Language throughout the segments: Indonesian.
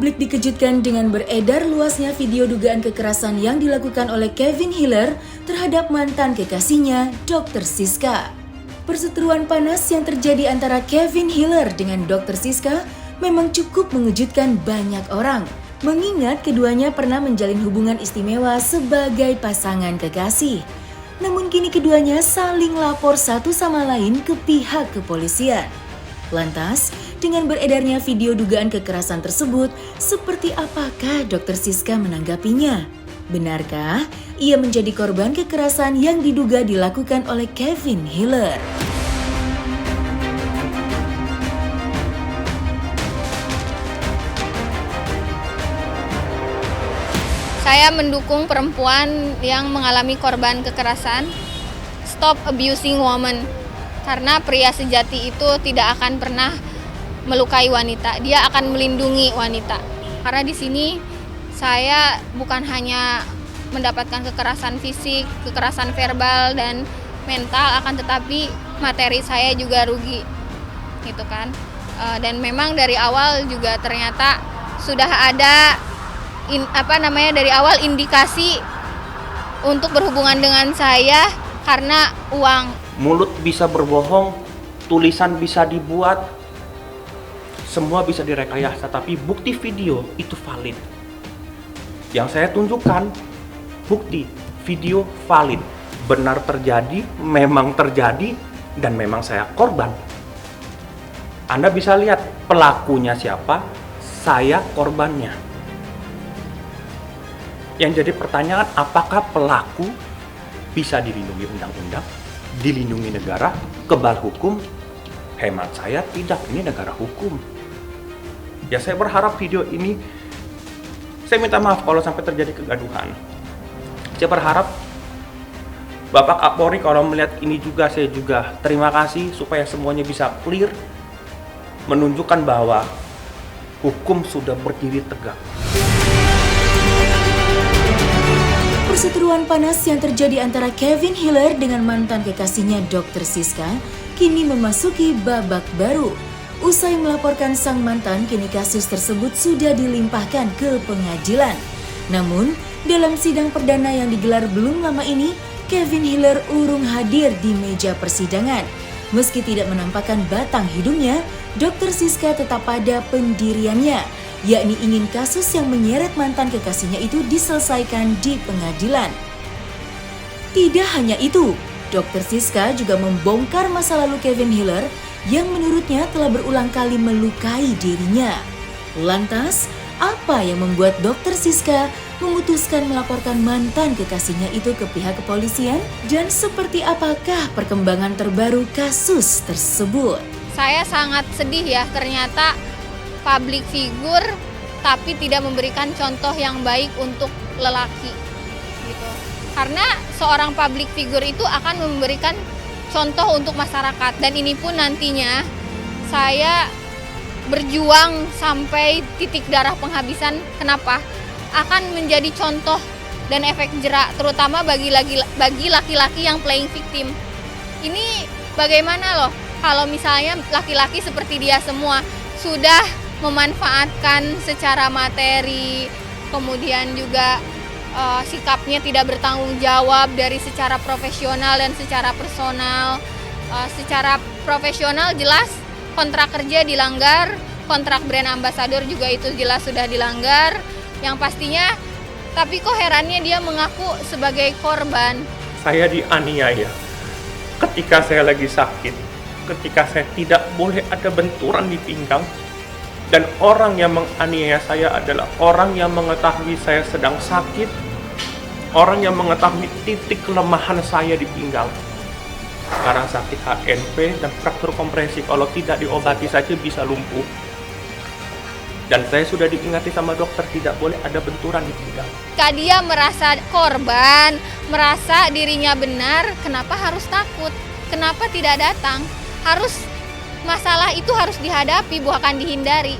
Publik dikejutkan dengan beredar luasnya video dugaan kekerasan yang dilakukan oleh Kevin Hiller terhadap mantan kekasihnya, Dr. Siska. Perseteruan panas yang terjadi antara Kevin Hiller dengan Dr. Siska memang cukup mengejutkan banyak orang, mengingat keduanya pernah menjalin hubungan istimewa sebagai pasangan kekasih. Namun kini keduanya saling lapor satu sama lain ke pihak kepolisian. Lantas, dengan beredarnya video dugaan kekerasan tersebut, seperti apakah Dr. Siska menanggapinya? Benarkah ia menjadi korban kekerasan yang diduga dilakukan oleh Kevin Hiller? Saya mendukung perempuan yang mengalami korban kekerasan. Stop abusing woman. Karena pria sejati itu tidak akan pernah melukai wanita. Dia akan melindungi wanita. Karena di sini saya bukan hanya mendapatkan kekerasan fisik, kekerasan verbal dan mental, akan tetapi materi saya juga rugi. Gitu kan. Dan memang dari awal juga ternyata sudah ada dari awal indikasi untuk berhubungan dengan saya karena uang. Mulut bisa berbohong, tulisan bisa dibuat, semua bisa direkayasa, tapi bukti video itu valid. Yang saya tunjukkan bukti video valid, benar terjadi, memang terjadi, dan memang saya korban. Anda bisa lihat pelakunya siapa, saya korbannya. Yang jadi pertanyaan, apakah pelaku bisa dilindungi undang-undang, dilindungi negara, kebal hukum? Hemat saya tidak, ini negara hukum. Ya saya berharap video ini, saya minta maaf kalau sampai terjadi kegaduhan. Saya berharap Bapak Kapolri kalau melihat ini juga, saya juga terima kasih supaya semuanya bisa clear, menunjukkan bahwa hukum sudah berdiri tegak. Perseteruan panas yang terjadi antara Kevin Hiller dengan mantan kekasihnya Dr. Siska kini memasuki babak baru. Usai melaporkan sang mantan, kini kasus tersebut sudah dilimpahkan ke pengadilan. Namun, dalam sidang perdana yang digelar belum lama ini, Kevin Hiller urung hadir di meja persidangan. Meski tidak menampakkan batang hidungnya, Dr. Siska tetap pada pendiriannya, yakni ingin kasus yang menyeret mantan kekasihnya itu diselesaikan di pengadilan. Tidak hanya itu, Dr. Siska juga membongkar masa lalu Kevin Hiller yang menurutnya telah berulang kali melukai dirinya. Lantas, apa yang membuat Dr. Siska memutuskan melaporkan mantan kekasihnya itu ke pihak kepolisian? Dan seperti apakah perkembangan terbaru kasus tersebut? Saya sangat sedih ya, ternyata public figure tapi tidak memberikan contoh yang baik untuk lelaki gitu. Karena seorang public figure itu akan memberikan contoh untuk masyarakat, dan ini pun nantinya saya berjuang sampai titik darah penghabisan. Kenapa? Akan menjadi contoh dan efek jerak terutama bagi laki-laki yang playing victim. Ini bagaimana loh kalau misalnya laki-laki seperti dia semua sudah memanfaatkan secara materi, kemudian juga sikapnya tidak bertanggung jawab dari secara profesional dan secara personal. Secara profesional jelas kontrak kerja dilanggar, kontrak brand ambassador juga itu jelas sudah dilanggar. Yang pastinya, tapi kok herannya dia mengaku sebagai korban. Saya dianiaya ketika saya lagi sakit, ketika saya tidak boleh ada benturan di pinggang, dan orang yang menganiaya saya adalah orang yang mengetahui saya sedang sakit, orang yang mengetahui titik kelemahan saya di pinggang. Sekarang sakit HNP dan fraktur kompresi, kalau tidak diobati saja bisa lumpuh. Dan saya sudah diingati sama dokter tidak boleh ada benturan di pinggang. Kak, dia merasa korban, merasa dirinya benar, kenapa harus takut? Kenapa tidak datang? Masalah itu harus dihadapi, bukan dihindari.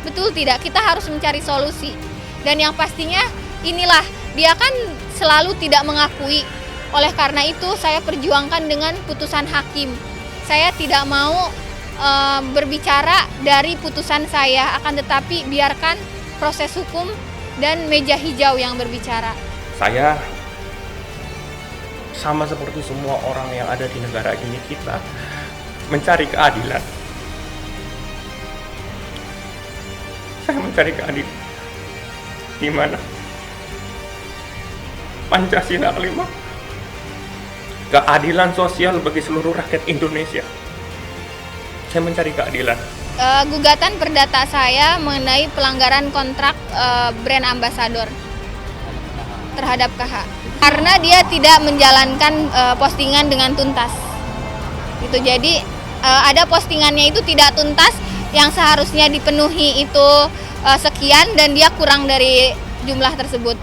Betul tidak? Kita harus mencari solusi. Dan yang pastinya inilah, dia kan selalu tidak mengakui. Oleh karena itu saya perjuangkan dengan putusan hakim. Saya tidak mau berbicara dari putusan saya, akan tetapi biarkan proses hukum dan meja hijau yang berbicara. Saya sama seperti semua orang yang ada di negara ini, kita mencari keadilan. Saya mencari keadilan di mana Pancasila kelima, keadilan sosial bagi seluruh rakyat Indonesia. Saya mencari keadilan. Gugatan perdata saya mengenai pelanggaran kontrak brand ambassador terhadap KH karena dia tidak menjalankan postingan dengan tuntas. Gitu. Jadi ada postingannya itu tidak tuntas, yang seharusnya dipenuhi itu sekian dan dia kurang dari jumlah tersebut.